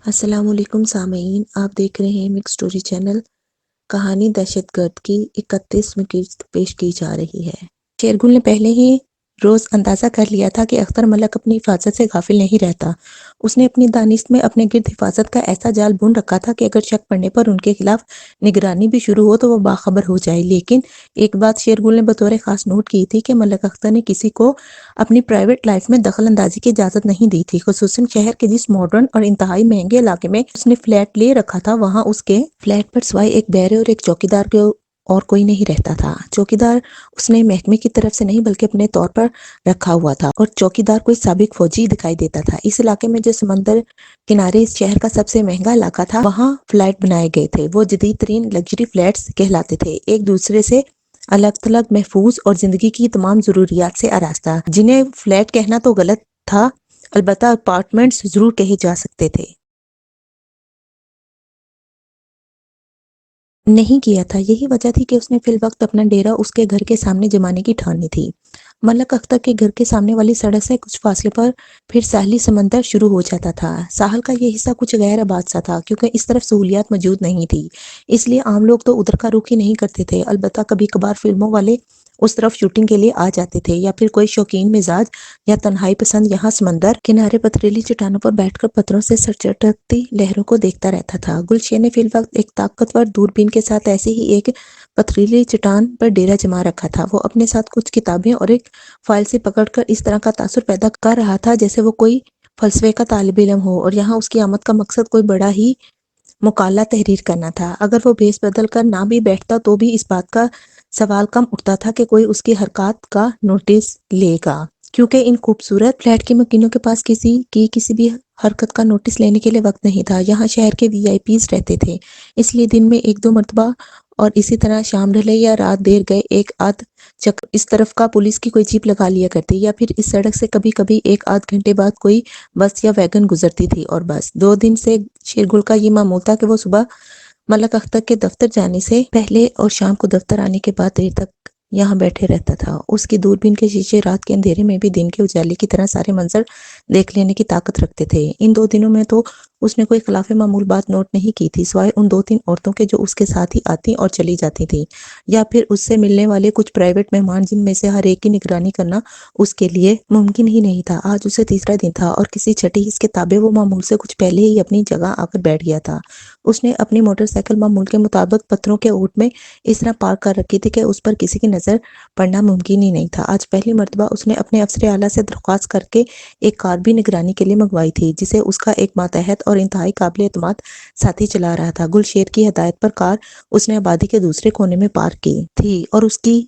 السلام علیکم سامعین، آپ دیکھ رہے ہیں مکس اسٹوری چینل۔ کہانی دہشت گرد کی 31ویں قسط پیش کی جا رہی ہے۔ شیرگل نے پہلے ہی روز اندازہ کر لیا تھا کہ اختر ملک اپنی حفاظت سے غافل نہیں رہتا۔ اس نے اپنی دانست میں اپنے گرد حفاظت کا ایسا جال بن رکھا تھا کہ اگر شک پڑنے پر ان کے خلاف نگرانی بھی شروع ہو تو وہ باخبر ہو جائے۔ لیکن ایک بات شیرگل نے بطور خاص نوٹ کی تھی کہ ملک اختر نے کسی کو اپنی پرائیویٹ لائف میں دخل اندازی کی اجازت نہیں دی تھی، خصوصاً شہر کے جس ماڈرن اور انتہائی مہنگے علاقے میں اس نے فلیٹ لے رکھا تھا۔ وہاں اس کے فلیٹ پر سوائے ایک بہرے اور ایک چوکیدار کے اور کوئی نہیں رہتا تھا۔ چوکیدار اس نے محکمے کی طرف سے نہیں بلکہ اپنے طور پر رکھا ہوا تھا، اور چوکیدار کوئی سابق فوجی دکھائی دیتا تھا۔ اس علاقے میں جو سمندر کنارے اس شہر کا سب سے مہنگا علاقہ تھا، وہاں فلیٹ بنائے گئے تھے۔ وہ جدید ترین لگژری فلیٹس کہلاتے تھے، ایک دوسرے سے الگ تھلگ، محفوظ اور زندگی کی تمام ضروریات سے آراستہ، جنہیں فلیٹ کہنا تو غلط تھا، البتہ اپارٹمنٹس ضرور کہے جا سکتے تھے۔ نہیں کیا تھا، یہی وجہ تھی کہ اس نے فی الوقت اپنا ڈیرا اس کے گھر کے سامنے جمانے کی ٹھانی تھی۔ ملک اختر کے گھر کے سامنے والی سڑک سے کچھ فاصلے پر پھر ساحلی سمندر شروع ہو جاتا تھا۔ ساحل کا یہ حصہ کچھ غیر آباد سا تھا، کیونکہ اس طرف سہولیات موجود نہیں تھی، اس لیے عام لوگ تو ادھر کا رخ ہی نہیں کرتے تھے۔ البتہ کبھی کبھار فلموں والے اس طرف شوٹنگ کے لیے آ جاتے تھے، یا پھر کوئی شوقین مزاج یا تنہائی پسند یہاں سمندر کنارے پتھریلی چٹانوں پر بیٹھ کر پتھروں سے سرچٹتی لہروں کو دیکھتا رہتا تھا۔ گلشیر نے فی الوقت ایک طاقتور دوربین کے ساتھ ایسے ہی ایک پتھریلی چٹان پر ڈیرا جما رکھا تھا۔ وہ اپنے ساتھ کچھ کتابیں اور ایک فائل سے پکڑ کر اس طرح کا تاثر پیدا کر رہا تھا جیسے وہ کوئی فلسفے کا طالب علم ہو، اور یہاں اس کی آمد کا مقصد کوئی بڑا ہی مقالہ تحریر کرنا تھا۔ اگر وہ بھیس بدل کر نہ بھی بیٹھتا تو بھی اس بات کا سوال کم اٹھتا تھا کہ کوئی اس کی حرکات کا نوٹس لے گا، کیونکہ ان خوبصورت فلیٹ کے مکینوں کے پاس کسی بھی حرکت کا نوٹس لینے کے لیے وقت نہیں تھا۔ یہاں شہر کے وی آئی پیز رہتے تھے، اس لیے دن میں ایک دو مرتبہ اور اسی طرح شام ڈھلے یا رات دیر گئے ایک آدھ چکر اس طرف کا پولیس کی کوئی جیپ لگا لیا کرتی، یا پھر اس سڑک سے کبھی کبھی ایک آدھ گھنٹے بعد کوئی بس یا ویگن گزرتی تھی، اور بس 2 دن سے شیرگل کا یہ معمول تھا کہ وہ صبح ملک اختر کے دفتر جانے سے پہلے اور شام کو دفتر آنے کے بعد دیر تک یہاں بیٹھے رہتا تھا۔ اس کی دوربین کے شیشے رات کے اندھیرے میں بھی دن کے اجالے کی طرح سارے منظر دیکھ لینے کی طاقت رکھتے تھے۔ ان 2 دنوں میں تو اس نے کوئی خلاف معمول بات نوٹ نہیں کی تھی، سوائے ان 2-3 عورتوں کے جو اس کے ساتھ ہی آتی اور چلی جاتی تھیں، یا پھر اس سے ملنے والے کچھ پرائیویٹ مہمان جن میں سے ہر ایک کی نگرانی کرنا اس کے لیے ممکن ہی نہیں تھا۔ آج اسے تیسرا دن تھا اور کسی چھٹی حس کے تابع وہ معمول سے کچھ پہلے ہی اپنی جگہ آ کر بیٹھ گیا تھا۔ اس نے اپنی موٹر سائیکل معمول کے مطابق پتھروں کے اوٹ میں اس طرح پارک کر رکھی تھی کہ اس پر کسی کی نظر پڑنا ممکن ہی نہیں تھا۔ آج پہلی مرتبہ اس نے اپنے افسر اعلیٰ سے درخواست کر کے ایک کار بھی نگرانی کے لیے منگوائی تھی، جسے اس کا ایک ماتحت اور انتہائی قابل اعتماد ساتھی چلا رہا تھا۔ گلشیر کی ہدایت پر کار اس نے آبادی کے دوسرے کونے میں پارک کی تھی، اور اس کی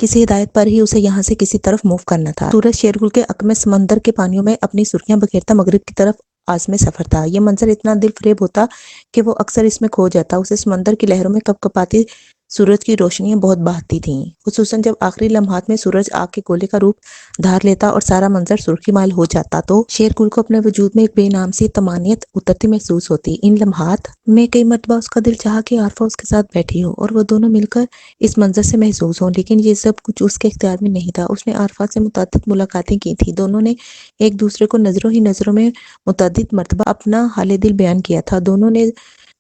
کسی ہدایت پر ہی اسے یہاں سے کسی طرف موو کرنا تھا۔ سورج شیرگل کے عق میں سمندر کے پانیوں میں اپنی سرخیاں بکھیرتا مغرب کی طرف عازم سفر تھا۔ یہ منظر اتنا دل فریب ہوتا کہ وہ اکثر اس میں کھو جاتا۔ اسے سمندر کی لہروں میں کپکپاتی سورج کی روشنیاں بہت بھاتی تھیں، خصوصاً جب آخری لمحات میں سورج آگ کے گولے کا روپ دھار لیتا اور سارا منظر سرخی مائل ہو جاتا تو شیرگل کو اپنے وجود میں ایک بے نام سی طمانینت اترتی محسوس ہوتی۔ ان لمحات میں کئی مرتبہ اس کا دل چاہا کہ عارفہ اس کے ساتھ بیٹھی ہو اور وہ دونوں مل کر اس منظر سے محظوظ ہوں، لیکن یہ سب کچھ اس کے اختیار میں نہیں تھا۔ اس نے عارفہ سے متعدد ملاقاتیں کی تھیں، دونوں نے ایک دوسرے کو نظروں ہی نظروں میں متعدد مرتبہ اپنا حال دل بیان کیا تھا، دونوں نے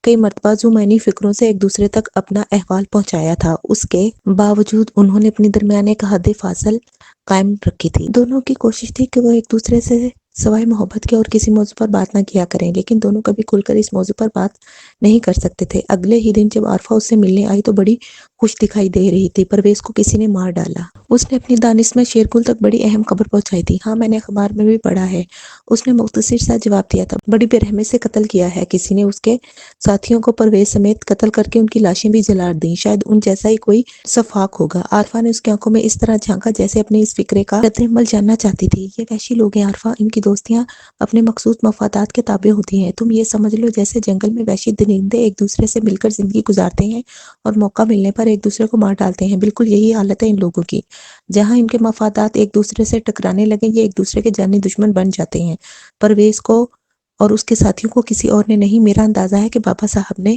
کئی مرتبہ ذومعنی فکروں سے ایک دوسرے تک اپنا احوال پہنچایا تھا۔ اس کے باوجود انہوں نے اپنی درمیان ایک حد فاصل قائم رکھی تھی۔ دونوں کی کوشش تھی کہ وہ ایک دوسرے سے سوائے محبت کے اور کسی موضوع پر بات نہ کیا کریں، لیکن دونوں کبھی کھل کر اس موضوع پر بات نہیں کر سکتے تھے۔ اگلے ہی دن جب عارفہ اس سے ملنے آئی تو بڑی خوش دکھائی دے رہی تھی۔ پرویز کو کسی نے مار ڈالا، اس نے اپنی دانست میں شیرگل تک بڑی اہم خبر پہنچائی تھی۔ ہاں، میں نے اخبار میں بھی پڑھا ہے، اس نے مختصر سا جواب دیا تھا۔ بڑی بے رحمی سے قتل کیا ہے کسی نے اس کے ساتھیوں کو، پرویز سمیت قتل کر کے ان کی لاشیں بھی جلا دیں، شاید ان جیسا ہی کوئی سفاک ہوگا۔ عارفہ نے اس کی آنکھوں میں اس طرح جھانکا جیسے اپنے اس فکرے کا ردعمل جاننا چاہتی تھی۔ یہ وحشی لوگ ہیں عارفہ، ان کی دوستیاں اپنے مخصوص مفادات کے تابع ہوتی ہیں۔ تم یہ سمجھ لو جیسے جنگل میں وحشی درندے ایک دوسرے سے مل کر زندگی گزارتے ہیں اور موقع ملنے پر ایک دوسرے کو مار ڈالتے ہیں، بالکل یہی حالت ہے ان لوگوں کی۔ جہاں ان کے مفادات ایک دوسرے سے ٹکرانے لگیں یہ ایک دوسرے کے جانی دشمن بن جاتے ہیں۔ پرویز کو اور اس کے ساتھیوں کو کسی اور نے نہیں، میرا اندازہ ہے کہ بابا صاحب نے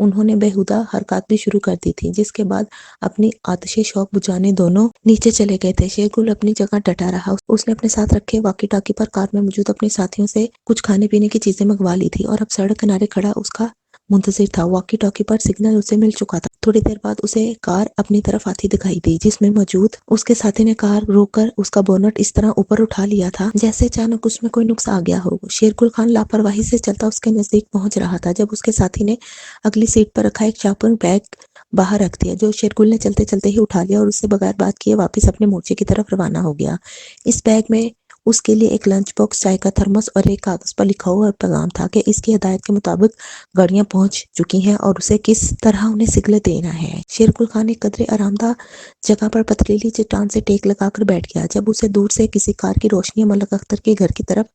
انہوں نے بےہودہ حرکات بھی شروع کر دی تھی، جس کے بعد اپنی آتش شوق بجھانے دونوں نیچے چلے گئے تھے۔ شیرگل اپنی جگہ ڈٹا رہا۔ اس نے اپنے ساتھ رکھے واکی ٹاکی پر کار میں موجود اپنے ساتھیوں سے کچھ کھانے پینے کی چیزیں منگوا لی تھی اور اب سڑک کنارے کھڑا اس کا منتظر تھا۔ واکی ٹاکی پر سگنل اسے مل چکا تھا۔ تھوڑی دیر بعد اسے کار اپنی طرف آتی دکھائی دی، جس میں موجود اس کے ساتھی نے کار روک کر اس کا بونٹ اس طرح اوپر اٹھا لیا تھا جیسے اچانک اس میں کوئی نقص آ گیا ہو۔ شیرگل خان لاپرواہی سے چلتا اس کے نزدیک پہنچ رہا تھا جب اس کے ساتھی نے اگلی سیٹ پر رکھا ایک شاپنگ بیگ باہر رکھ دیا، جو شیرگل نے چلتے چلتے ہی اٹھا لیا اور اس سے بغیر بات کیے واپس اپنے مورچے کی طرف روانہ ہو گیا۔ اس بیگ میں اس کے لیے ایک لنچ باکس، چائے کا تھرمس اور ایک کاغذ پر لکھا ہوا پیغام تھا کہ اس کی ہدایت کے مطابق گاڑیاں پہنچ چکی ہیں اور اسے کس طرح انہیں سگنل دینا ہے۔ شیرگل خان ایک قدرے آرام دہ جگہ پر پتریلی چٹان سے ٹیک لگا کر بیٹھ گیا جب اسے دور سے کسی کار کی روشنی ملک اختر کے گھر کی طرف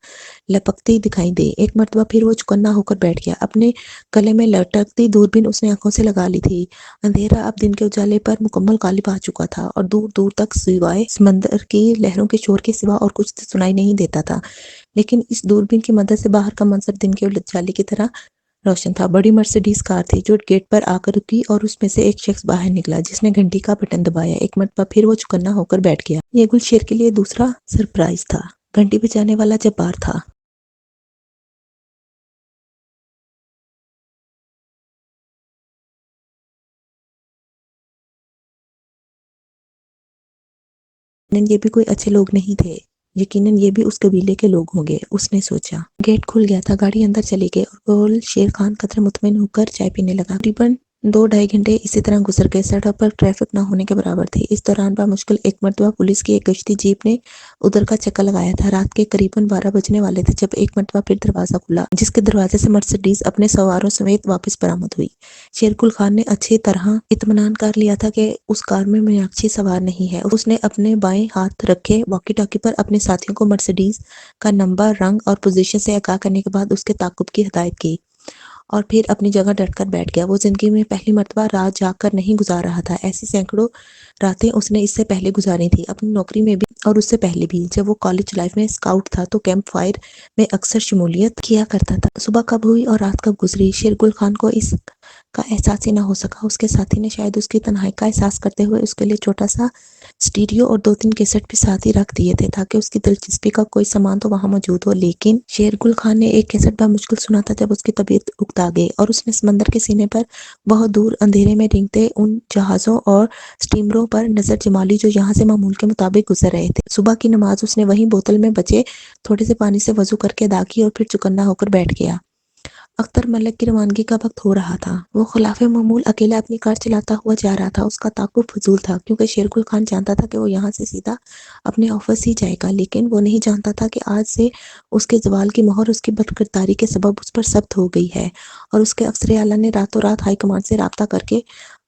لپکتی دکھائی دے۔ ایک مرتبہ پھر وہ چوکنا ہو کر بیٹھ گیا۔ اپنے گلے میں لٹکتی دوربین اس نے آنکھوں سے لگا لی تھی۔ اندھیرا اب دن کے اجالے پر مکمل غالب آ چکا تھا اور دور دور تک سوائے سمندر کی لہروں کے شور کے سوا اور کچھ سنائی نہیں دیتا تھا، لیکن اس دوربین کی مدد سے باہر کا منظر دن کے اجالے کی طرح روشن تھا۔ بڑی مرسیڈیز کار تھی جو گیٹ پر آ کر رکی اور اس میں سے ایک شخص باہر نکلا جس نے گھنٹی کا بٹن دبایا۔ ایک مرتبہ پھر وہ چوکنا ہو کر بیٹھ گیا۔ یہ گلشیر کے لیے دوسرا سرپرائز تھا۔ گھنٹی بجانے والا جبار تھا۔ یقیناً یہ بھی کوئی اچھے لوگ نہیں تھے، یقیناً یہ بھی اس قبیلے کے لوگ ہوں گے، اس نے سوچا۔ گیٹ کھل گیا تھا، گاڑی اندر چلی گئی اور گول شیر خان قدرے مطمئن ہو کر چائے پینے لگا۔ تقریباً 2-2.5 گھنٹے اسی طرح گزر گئے۔ سڑک پر ٹریفک نہ ہونے کے برابر تھی۔ اس دوران بامشکل ایک مرتبہ پولیس کی ایک گشتی جیپ نے ادھر کا چکر لگایا تھا۔ رات کے قریباً 12 بجنے والے تھے جب ایک مرتبہ پھر دروازہ کھلا، جس کے دروازے سے مرسیڈیز اپنے سواروں سمیت واپس برآمد ہوئی۔ شیرگل خان نے اچھی طرح اطمینان کر لیا تھا کہ اس کار میں میناکشی سوار نہیں ہے۔ اس نے اپنے بائیں ہاتھ رکھے واکی ٹاکی پر اپنے ساتھیوں کو مرسیڈیز کا نمبر، رنگ اور پوزیشن سے آگاہ کرنے کے بعد اس کے تعاقب کی ہدایت کی اور پھر اپنی جگہ ڈٹ کر بیٹھ گیا۔ وہ زندگی میں پہلی مرتبہ رات جاگ کر نہیں گزار رہا تھا، ایسی سینکڑوں راتیں اس نے اس سے پہلے گزاری تھی، اپنی نوکری میں بھی اور اس سے پہلے بھی۔ جب وہ کالج لائف میں اسکاؤٹ تھا تو کیمپ فائر میں اکثر شمولیت کیا کرتا تھا۔ صبح کب ہوئی اور رات کب گزری، شیرگل خان کو اس کا احساس ہی نہ ہو سکا۔ اس کے ساتھی نے شاید اس کی تنہائی کا احساس کرتے ہوئے اس کے لیے چھوٹا سا اسٹیریو اور 2-3 کیسٹ بھی ساتھ ہی رکھ دیے تھے تاکہ اس کی دلچسپی کا کوئی سامان تو وہاں موجود ہو، لیکن شیرگل خان نے ایک کیسٹ بمشکل سنا تھا جب اس کی طبیعت اکتا گئی اور اس نے سمندر کے سینے پر بہت دور اندھیرے میں رینگتے ان جہازوں اور اسٹیمروں پر نظر جما لی جو یہاں سے معمول کے مطابق گزر رہے تھے۔ صبح کی نماز اس نے وہیں بوتل میں بچے تھوڑے سے پانی سے وضو کر کے ادا کی اور پھر چوکنا ہو کر بیٹھ گیا۔ اختر ملک کی روانگی کا وقت ہو رہا تھا۔ وہ خلاف معمول اکیلا اپنی کار چلاتا ہوا جا رہا تھا۔ اس کا تعاقب فضول تھا کیونکہ شیرگل خان جانتا تھا کہ وہ یہاں سے سیدھا اپنے آفس ہی جائے گا، لیکن وہ نہیں جانتا تھا کہ آج سے اس کے زوال کی مہر اس کی بدکرداری کے سبب اس پر ثبت ہو گئی ہے اور اس کے افسر اعلیٰ نے راتوں رات ہائی کمانڈ سے رابطہ کر کے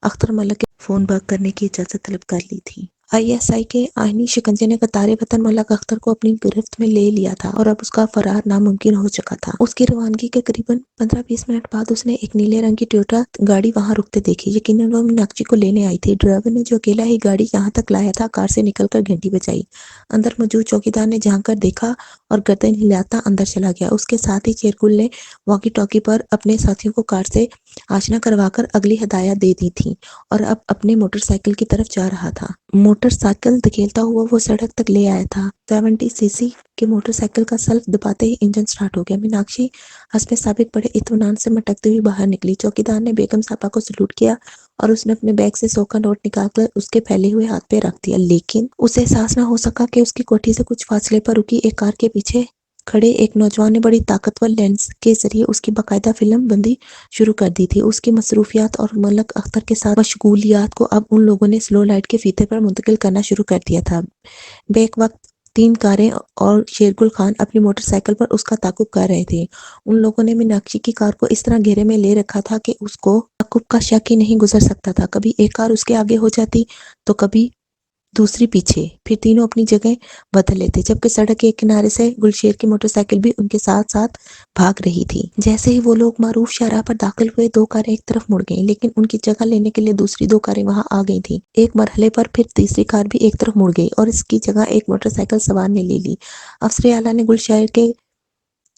اختر ملک کے فون بک کرنے کی اجازت طلب کر لی تھی۔ ISI کے آئینی شکنجے نے قطار وطن ملک اختر کو اپنی گرفت میں لے لیا تھا اور اب اس کا فرار ناممکن ہو چکا تھا۔ اس کی روانگی کے قریباً 15-20 منٹ بعد اس نے ایک نیلے رنگ کی ٹویوٹا گاڑی وہاں رکتے دیکھی۔ یقیناً وہ میناکشی کو لینے آئی تھی۔ ڈرائیور نے جو اکیلا ہی گاڑی یہاں تک لایا تھا کار سے نکل کر گھنٹی بجائی۔ اندر موجود چوکیدار نے جھانک کر دیکھا اور گردن ہلاتا اندر چلا گیا۔ اس کے ساتھ ہی شیرگل نے واکی ٹاکی پر اپنے ساتھیوں کو کار سے آشنا کروا کر اگلی ہدایات دے دی تھیں اور اب اپنے موٹر سائیکل کی طرف جا رہا تھا۔ موٹر سائیکل دھکیلتا ہوا وہ سڑک تک لے آیا تھا۔ 70 cc کے موٹر سائیکل کا سلف دباتے ہی انجن سٹارٹ ہو گیا۔ میناکشی حسب سابق بڑے اطمینان سے مٹکتے ہوئی باہر نکلی۔ چوکیدار نے بیگم صاحبہ کو سلوٹ کیا اور اس نے اپنے بیگ سے 100 کا نوٹ نکال کر اس کے پھیلے ہوئے ہاتھ پہ رکھ دیا، لیکن اسے احساس نہ ہو سکا کہ اس کی کوٹھی سے کچھ فاصلے پر رکی ایک کار کے پیچھے کھڑے ایک نوجوان نے بڑی طاقتور لینس کے ذریعے اس کی باقاعدہ فلم بندی شروع کر دی تھی۔ اس کی مصروفیات اور ملک اختر کے ساتھ مشغولیات کو اب ان لوگوں نے سلو لائٹ کے فیتے پر منتقل کرنا شروع کر دیا تھا۔ بیک وقت 3 کاریں اور شیرگل خان اپنی موٹر سائیکل پر اس کا تعاقب کر رہے تھے۔ ان لوگوں نے میناکشی کی کار کو اس طرح گھیرے میں لے رکھا تھا کہ اس کو تعاقب کا شک ہی نہیں گزر سکتا تھا۔ کبھی ایک کار اس کے آگے ہو جاتی تو کبھی دوسری پیچھے، پھر تینوں اپنی جگہ بدل لیتے، جبکہ سڑک کے ایک کنارے سے گلشیر کی موٹر سائیکل بھی ان کے ساتھ ساتھ بھاگ رہی تھی۔ جیسے ہی وہ لوگ معروف شاہراہ پر داخل ہوئے 2 کاریں ایک طرف مڑ گئیں، لیکن ان کی جگہ لینے کے لیے دوسری 2 کاریں وہاں آ گئی تھیں۔ ایک مرحلے پر پھر تیسری کار بھی ایک طرف مڑ گئی اور اس کی جگہ ایک موٹر سائیکل سوار نے لے لی۔ افسر اعلیٰ نے گلشیر کے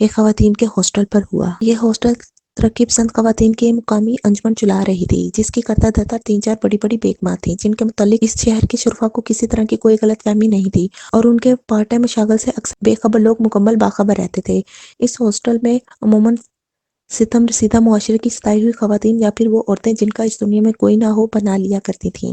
ایک خواتین کے ہاسٹل پر ہوا۔ یہ ہاسٹل ترقی پسند خواتین کی مقامی انجمن چلا رہی تھی، جس کی کرتا دھرتا 3-4 بڑی بڑی بیگماں تھیں، جن کے متعلق اس شہر کے شرفا کو کسی طرح کی کوئی غلط فہمی نہیں تھی، اور ان کے پارٹ ٹائم مشاغل سے اکثر بے خبر لوگ مکمل باخبر رہتے تھے۔ اس ہاسٹل میں عموماً ستم رسیدہ معاشرے کی ستائی ہوئی خواتین یا پھر وہ عورتیں جن کا اس دنیا میں کوئی نہ ہو پناہ لیا کرتی تھیں۔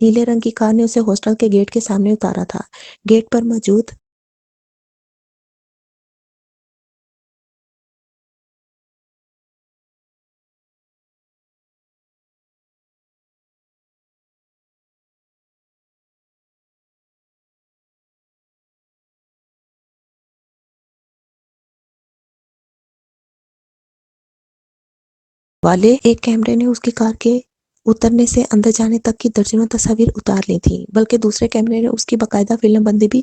نیلے رنگ کی کار نے اسے ہاسٹل کے گیٹ کے سامنے اتارا تھا۔ گیٹ پر موجود والے ایک کیمرے نے اس کی کار کے اترنے سے اندر جانے تک کی درجنوں تصاویر اتار لی تھی، بلکہ دوسرے کیمرے نے اس کی باقاعدہ فلم بندی بھی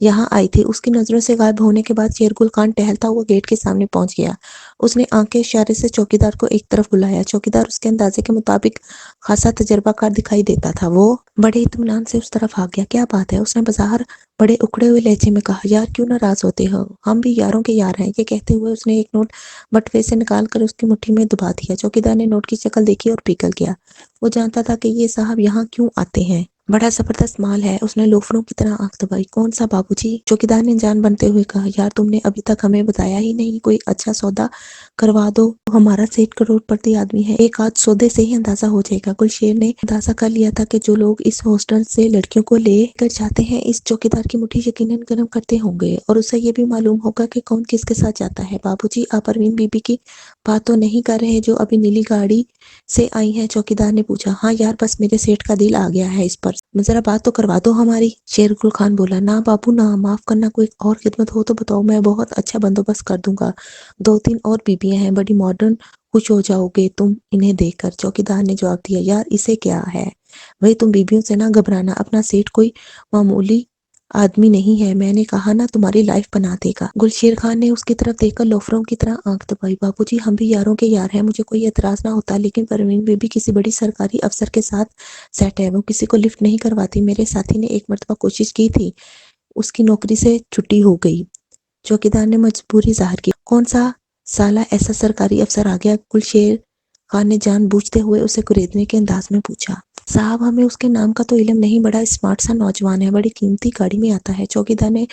یہاں آئی تھی۔ اس کی نظروں سے غائب ہونے کے بعد شیرگل خان ٹہلتا ہوا گیٹ کے سامنے پہنچ گیا۔ اس نے آنکھ کے اشارے سے چوکیدار کو ایک طرف بلایا۔ چوکیدار اس کے اندازے کے مطابق خاصا تجربہ کار دکھائی دیتا تھا۔ وہ بڑے اطمینان سے اس طرف آ گیا۔ کیا بات ہے؟ اس نے بظاہر بڑے اکڑے ہوئے لہجے میں کہا۔ یار کیوں ناراض ہوتے ہو؟ ہم بھی یاروں کے یار ہیں۔ یہ کہتے ہوئے اس نے ایک نوٹ بٹوے سے نکال کر اس کی مٹھی میں دبا دیا۔ چوکیدار نے نوٹ کی شکل دیکھی اور پگھل گیا۔ وہ جانتا تھا کہ یہ صاحب یہاں کیوں آتے ہیں۔ بڑا زبردست مال ہے۔ اس نے لوفروں کی طرح آنکھ دبائی۔ کون سا بابو جی؟ چوکیدار نے جان بنتے ہوئے کہا۔ یار تم نے ابھی تک ہمیں بتایا ہی نہیں۔ کوئی اچھا سودا کروا دو۔ ہمارا سیٹ کروڑ پتی آدمی ہے، ایک آدھ سودے سے ہی اندازہ ہو جائے گا۔ گلشیر نے اندازہ کر لیا تھا کہ جو لوگ اس ہاسٹل سے لڑکیوں کو لے کر جاتے ہیں اس چوکیدار کی مٹھی یقیناً گرم کرتے ہوں گے، اور اسے یہ بھی معلوم ہوگا کہ کون کس کے ساتھ جاتا ہے۔ بابو جی آپ پروین بی بی کی بات تو نہیں کر رہے جو ابھی نیلی گاڑی سے آئی ہیں؟ چوکیدار نے پوچھا۔ ہاں یار بس میرے سیٹ کا دل آ گیا ہے اس پر، ذرا بات تو کروا دو ہماری۔ شیرگل خان بولا۔ نہ بابو نہ، معاف کرنا، کوئی اور خدمت ہو تو بتاؤ، میں بہت اچھا بندوبست کر دوں گا۔ 2-3 اور بیویاں ہیں، بڑی ماڈرن، خوش ہو جاؤ گے تم انہیں دیکھ کر۔ چوکیدار نے جواب دیا۔ یار اسے کیا ہے بھئی، تم بیویوں سے نہ گھبرانا، اپنا سیٹ کوئی معمولی آدمی نہیں ہے، میں نے کہا نا تمہاری لائف بنا دے گا۔ گلشیر خان نے اس کی طرف دیکھ کر لوفروں کی طرح آنکھ دبائی۔ بابو جی ہم بھی یاروں کے یار ہیں، مجھے کوئی اعتراض نہ ہوتا، لیکن پروین بی بی کسی بڑی سرکاری افسر کے ساتھ سیٹ ہے، وہ کسی کو لفٹ نہیں کرواتی۔ میرے ساتھی نے ایک مرتبہ کوشش کی تھی، اس کی نوکری سے چھٹی ہو گئی۔ چوکیدار نے مجبوری ظاہر کی۔ کون سا سالہ ایسا سرکاری افسر آ گیا؟ گلشیر خان نے جان بوجھتے ہوئے اسے گریدنے کے انداز میں پوچھا۔ صاحب ہمیں اس کے نام کا تو علم نہیں، بڑا اسمارٹ سا نوجوان ہے، بڑی قیمتی گاڑی میں آتا ہے۔ چوکیدار نے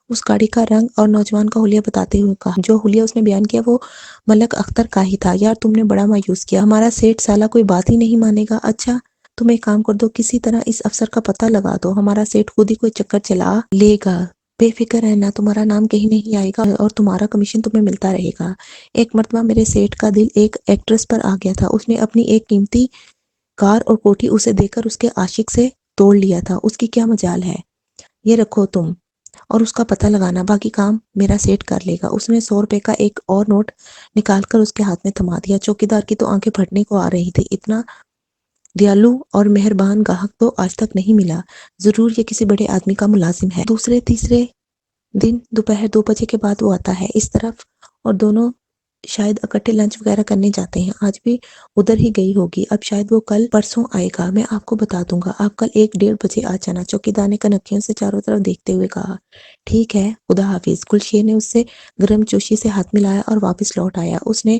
اس گاڑی کا رنگ اور نوجوان کا حلیہ بتاتے ہوئے کہا۔ جو حلیہ اس نے بیان کیا وہ ملک اختر کا ہی تھا۔ یار تم نے بڑا مایوس کیا، ہمارا سیٹ سالہ کوئی بات ہی نہیں مانے گا۔ اچھا تم ایک کام کر دو، کسی طرح اس افسر کا پتہ لگا دو، ہمارا سیٹ خود ہی کوئی چکر چلا لے گا، بے فکر رہنا، تمہارا نام کہیں نہیں آئے گا اور تمہارا کمیشن تمہیں ملتا رہے گا۔ ایک مرتبہ میرے سیٹ کا دل ایک ایکٹریس پر آ گیا تھا، اس نے اپنی ایک قیمتی کار اور کوٹھی اسے دے کر اس کے عاشق سے توڑ لیا تھا، اس کی کیا مجال ہے؟ یہ رکھو تم اور اس کا پتہ لگانا، باقی کام میرا سیٹ کر لے گا۔ اس نے 100 روپے کا ایک اور نوٹ نکال کر اس کے ہاتھ میں تھما دیا۔ چوکیدار کی تو آنکھیں پھٹنے کو آ رہی تھی، اتنا دیالو اور مہربان گاہک تو آج تک نہیں ملا، ضرور یہ کسی بڑے آدمی کا ملازم ہے۔ دوسرے تیسرے دن دوپہر 2 بجے کے بعد وہ آتا ہے اس طرف، اور دونوں شاید اکٹھے لنچ وغیرہ کرنے جاتے ہیں۔ آج بھی ادھر ہی گئی ہوگی، اب شاید وہ کل پرسوں آئے گا، میں آپ کو بتا دوں گا، آپ کل 1-1:30 بجے آ جانا۔ چوکیدار نے کنکھیوں سے چاروں طرف دیکھتے ہوئے کہا۔ ٹھیک ہے، خدا حافظ۔ گلشیر نے اس سے گرم جوشی سے ہاتھ ملایا اور واپس لوٹ آیا۔ اس نے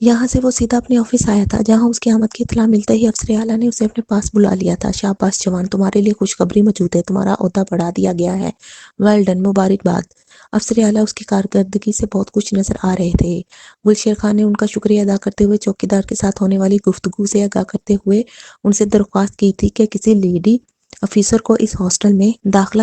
یہاں سے وہ سیدھا اپنے آفس آیا تھا، جہاں اس کی آمد کی اطلاع ملتے ہی افسر اعلیٰ نے اسے اپنے پاس بلا لیا تھا۔ شاباش جوان، تمہارے لیے خوشخبری موجود ہے، تمہارا عہدہ بڑھا دیا گیا ہے، ویل ڈن، مبارکباد۔ افسر اعلیٰ اس کی کارکردگی سے بہت خوش نظر آ رہے تھے۔ گلشیر خان نے ان کا شکریہ ادا کرتے ہوئے چوکیدار کے ساتھ ہونے والی گفتگو سے آگاہ کرتے ہوئے ان سے درخواست کی تھی کہ کسی لیڈی افیسر کو اس ہاسٹل میں داخلہ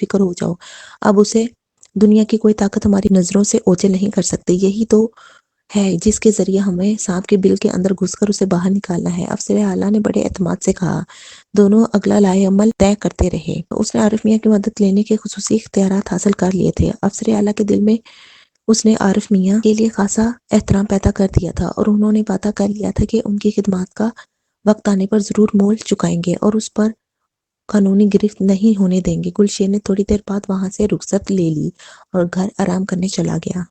فکر ہو جاؤ، اب اسے دنیا کی کوئی طاقت ہماری نظروں سے اوجھل نہیں کر سکتی، یہی تو ہے جس کے ذریعے ہمیں سانپ کے بل کے اندر گھس کر اسے باہر نکالنا ہے۔ افسر اعلیٰ نے بڑے اعتماد سے کہا۔ دونوں اگلا لائے عمل طے کرتے رہے۔ اس نے عارف میاں کی مدد لینے کے خصوصی اختیارات حاصل کر لیے تھے۔ افسر اعلیٰ کے دل میں اس نے عارف میاں کے لیے خاصا احترام پیدا کر دیا تھا، اور انہوں نے وعدہ کر لیا تھا کہ ان کی خدمات کا وقت آنے پر ضرور مول چکائیں گے اور اس پر قانونی گرفت نہیں ہونے دیں گے۔ گلشیر نے تھوڑی دیر بعد وہاں سے رخصت لے لی اور گھر آرام کرنے چلا گیا۔